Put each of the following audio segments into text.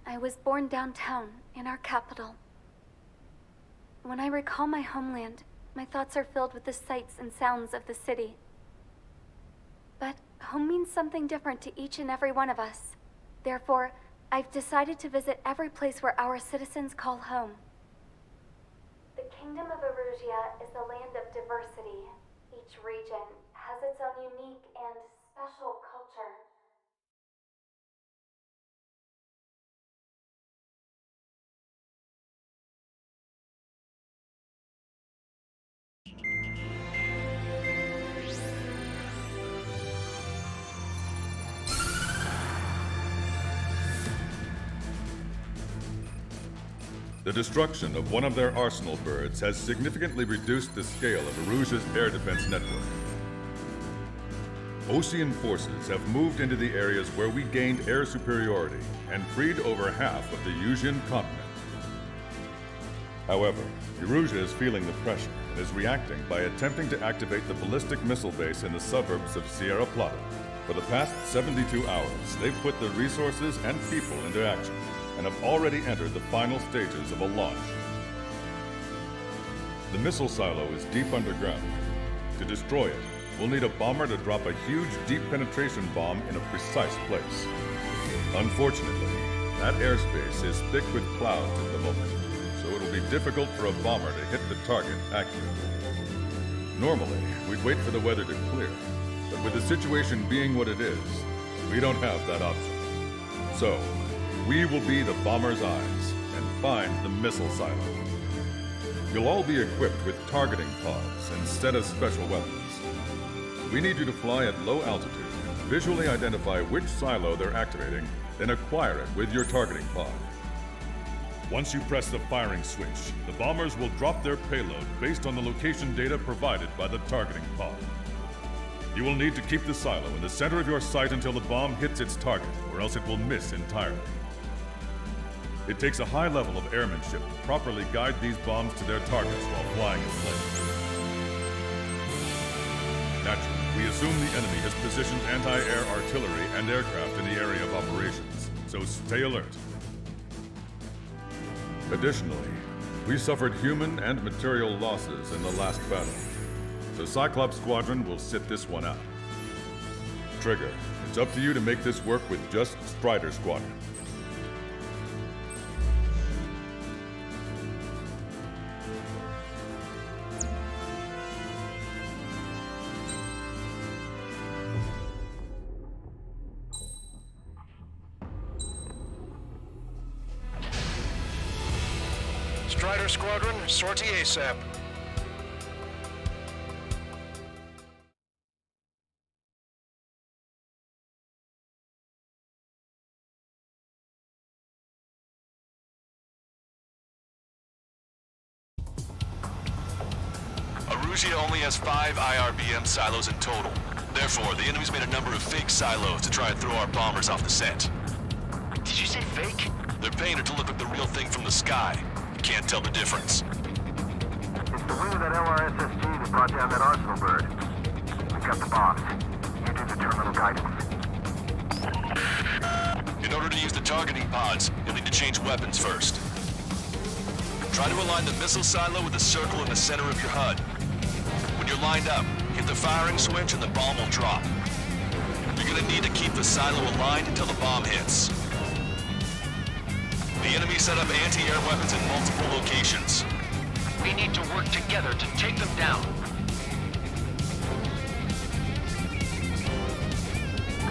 I was born downtown, in our capital. When I recall my homeland, my thoughts are filled with the sights and sounds of the city. But home means something different to each and every one of us. Therefore, I've decided to visit every place where our citizens call home. The Kingdom of Erusia is a land of diversity. Each region has its own unique and special culture. The destruction of one of their arsenal birds has significantly reduced the scale of Erusia's air defense network. Ocean forces have moved into the areas where we gained air superiority and freed over half of the Eusian continent. However, Erusia is feeling the pressure and is reacting by attempting to activate the ballistic missile base in the suburbs of Sierra Plata. For the past 72 hours, they've put their resources and people into action and have already entered the final stages of a launch. The missile silo is deep underground. To destroy it, we'll need a bomber to drop a huge deep penetration bomb in a precise place. Unfortunately, that airspace is thick with clouds at the moment, so it'll be difficult for a bomber to hit the target accurately. Normally, we'd wait for the weather to clear, but with the situation being what it is, we don't have that option. So, we will be the bomber's eyes and find the missile silo. You'll all be equipped with targeting pods instead of special weapons. We need you to fly at low altitude and visually identify which silo they're activating, then acquire it with your targeting pod. Once you press the firing switch, the bombers will drop their payload based on the location data provided by the targeting pod. You will need to keep the silo in the center of your sight until the bomb hits its target, or else it will miss entirely. It takes a high level of airmanship to properly guide these bombs to their targets while flying in place. Naturally, we assume the enemy has positioned anti-air artillery and aircraft in the area of operations, so stay alert. Additionally, we suffered human and material losses in the last battle, so Cyclops Squadron will sit this one out. Trigger, it's up to you to make this work with just Strider Squadron. Strider Squadron, sortie ASAP. Erusia only has 5 IRBM silos in total. Therefore, the enemy's made a number of fake silos to try and throw our bombers off the scent. Did you say fake? They're painted to look like the real thing from the sky. Can't tell the difference. It's the wing of that LRSSG that brought down that arsenal bird. We've got the bombs. You do the terminal guidance. In order to use the targeting pods, you'll need to change weapons first. Try to align the missile silo with the circle in the center of your HUD. When you're lined up, hit the firing switch and the bomb will drop. You're gonna need to keep the silo aligned until the bomb hits. The enemy set up anti-air weapons in multiple locations. We need to work together to take them down.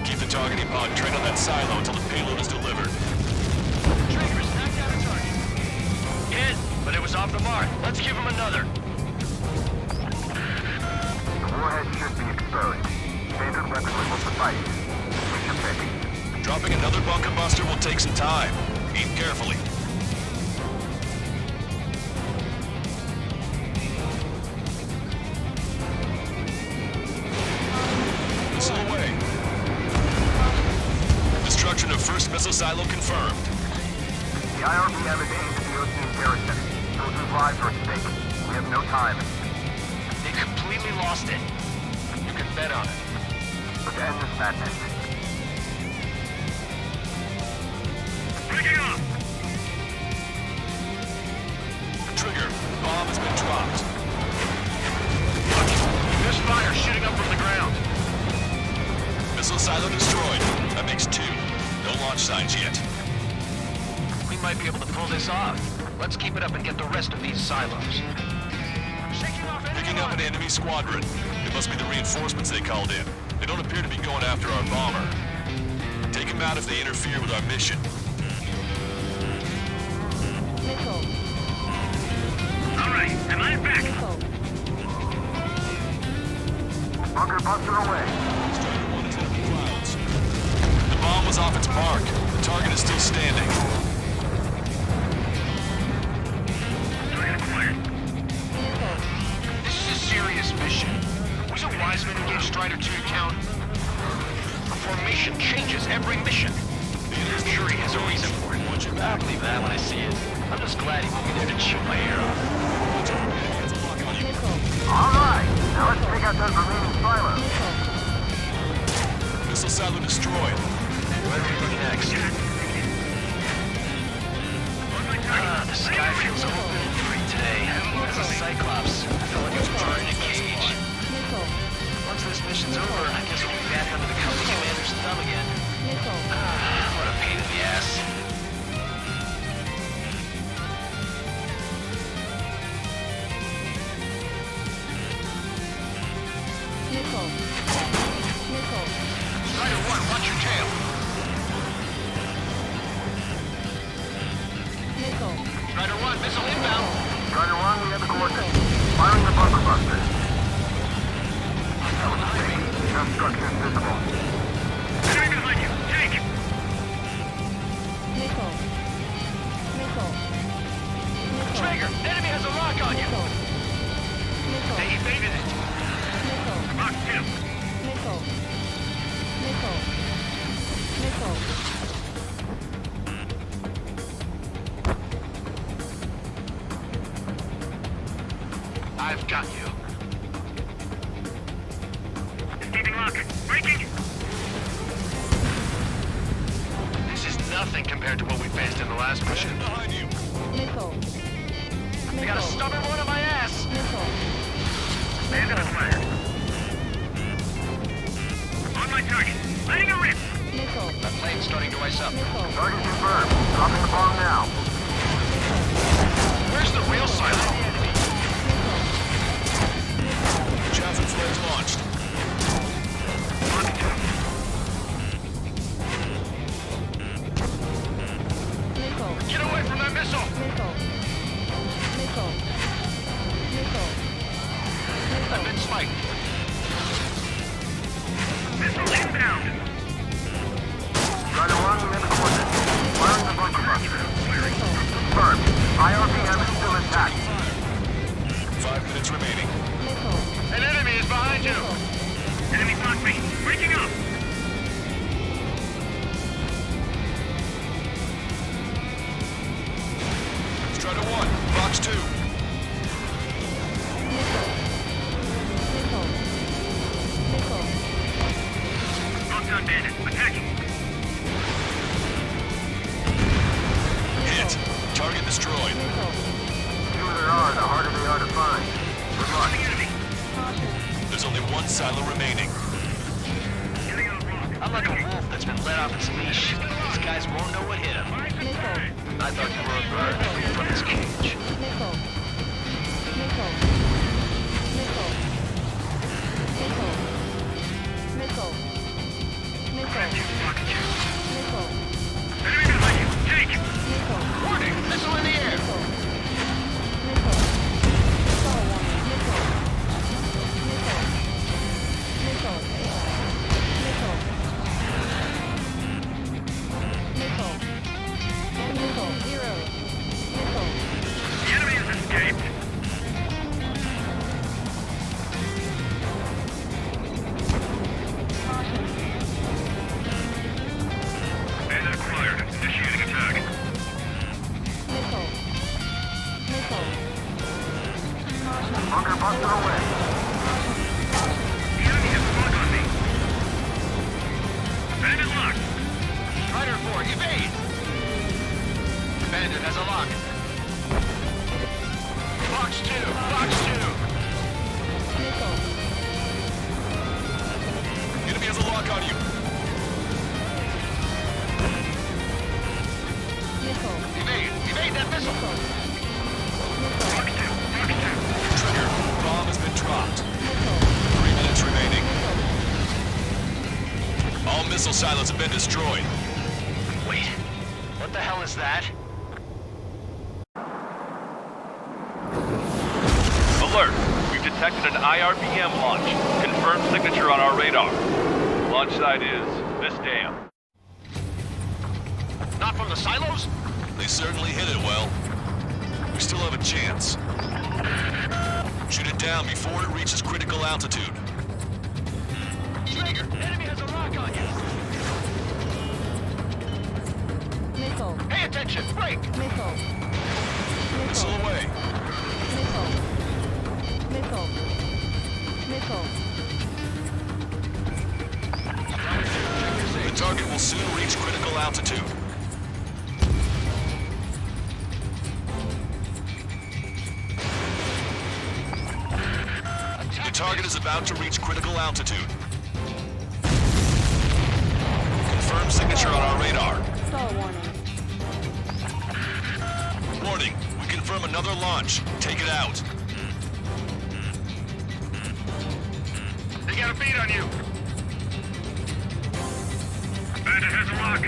Keep the targeting pod trained on that silo until the payload is delivered. Trigger is knocked down a target. Hit, but it was off the mark. Let's give him another. The warhead should be exposed. Standard weaponry will suffice. Mission ready. Dropping another bunker buster will take some time. Aim carefully. Missile away. Destruction of first missile silo confirmed. The IRBM is aimed at the Ocean garrison. Those whose lives are at stake. We have no time. They completely lost it. You can bet on it. Let's end this madness. Picking up! launch signs yet. We might be able to pull this off. Let's keep it up and get the rest of these silos. Picking up an enemy squadron. It must be the reinforcements they called in. They don't appear to be going after our bomber. Take them out if they interfere with our mission. All right, am I back? Bunker buster away. The bomb was off its mark. The target is still standing. This is a serious mission. Was it Wiseman who gave Strider 2 account? The formation changes every mission. I'm sure he has a reason for it. I'll believe that when I see it. I'm just glad he won't be there to chew my ear off. All right. Now let's take out those remaining silos. Missile silo destroyed. Where do we look next? The sky feels open and free today. As a Cyclops, I felt like I was burned in a cage. Once this mission's over, I guess we'll be back under the company commander's thumb again. What a pain in the ass. Strider 1, watch your tail. Strider 1, missile inbound. Strider 1, we have the coordinates. Firing the bunker buster. That was a mistake. No structures visible. Enemy behind you. Take. Trigger, enemy has a lock on you. They evaded it. Mark 2. I've got you. Escaping lock. Breaking. This is nothing compared to what we faced in the last mission. Behind you. They got a stubborn one on my ass. Bandit acquired. On my target. Letting a rip. That plane's starting to ice up. Target confirmed. Dropping the bomb now. Where's the real silo? Chaffin flares launched. Get away from that missile! I've been spiked. Missile inbound! Strider 1, we have the coordinates. Firing the bunker buster. Confirmed. IRBM is still intact. 5 minutes remaining. An enemy is behind you! Enemy blocked me! Breaking up! Strider 1, box 2. Lockdown bandit, attacking! Hit. Target destroyed. The fewer there are, the harder they are to find. Good luck. Enemy! There's only one silo remaining. I'm like a wolf that's been let off its leash. These guys won't know what hit him. I thought you were a bird free from its cage. Enemy behind you! Take! Warning! Missile in the air! The enemy has escaped! Bandit acquired. Initiating attack. Bunker buster away. The enemy has a lock on me. Bandit locked. Strider 4, evade! Bandit has a lock. Box 2, box 2. Enemy has a lock on you. need that missile. Trigger, bomb has been dropped. 3 minutes remaining. All missile silos have been destroyed. Wait, what the hell is that? Alert! We've detected an IRBM launch. Confirmed signature on our radar. Launch site is this dam. Not from the silos? They certainly hit it well. We still have a chance. Shoot it down before it reaches critical altitude. Traeger, enemy has a rock on you. Missile. Pay attention, break. Missile. Missile away. Missile. Missile. Missile. The target will soon reach critical altitude. The target is about to reach critical altitude. Confirm signature on our radar. Stall warning. Warning, we confirm another launch. Take it out. They got a beat on you. Bandit has a rock.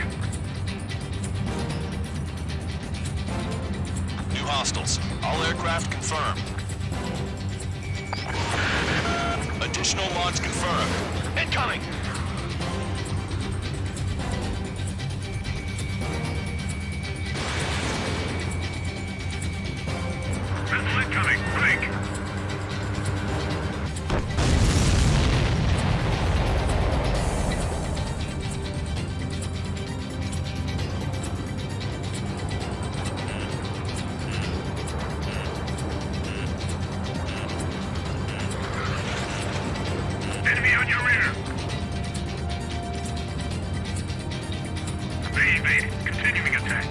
New hostiles. All aircraft confirmed. Additional launch confirmed. Incoming. Missile incoming, break. Enemy on your rear. They evaded. Continuing attack.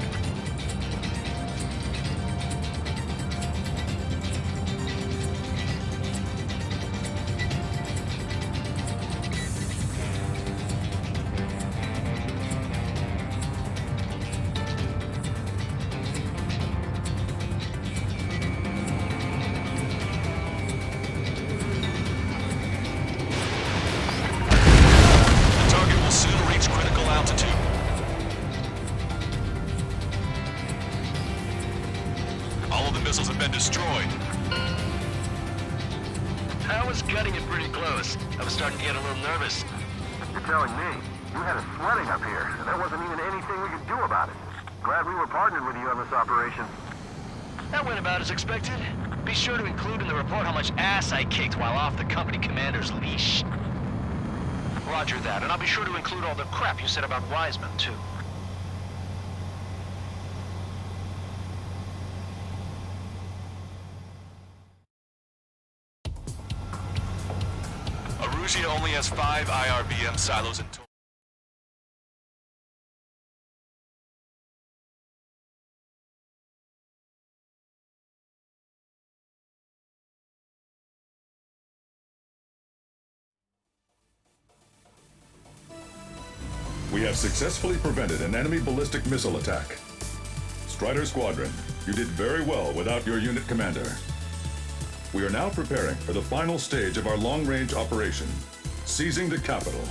The target will soon reach critical altitude. All of the missiles have been destroyed. I was gutting it pretty close. I was starting to get a little nervous. You're telling me you had us sweating up here, and there wasn't even anything we could do about it. Glad we were partnered with you on this operation. That went about as expected. Be sure to include in the report how much ass I kicked while off the company commander's leash. Roger that, and I'll be sure to include all the crap you said about Wiseman, too. Arusia only has 5 IRBM silos in total. We have successfully prevented an enemy ballistic missile attack. Strider Squadron, you did very well without your unit commander. We are now preparing for the final stage of our long-range operation, seizing the capital.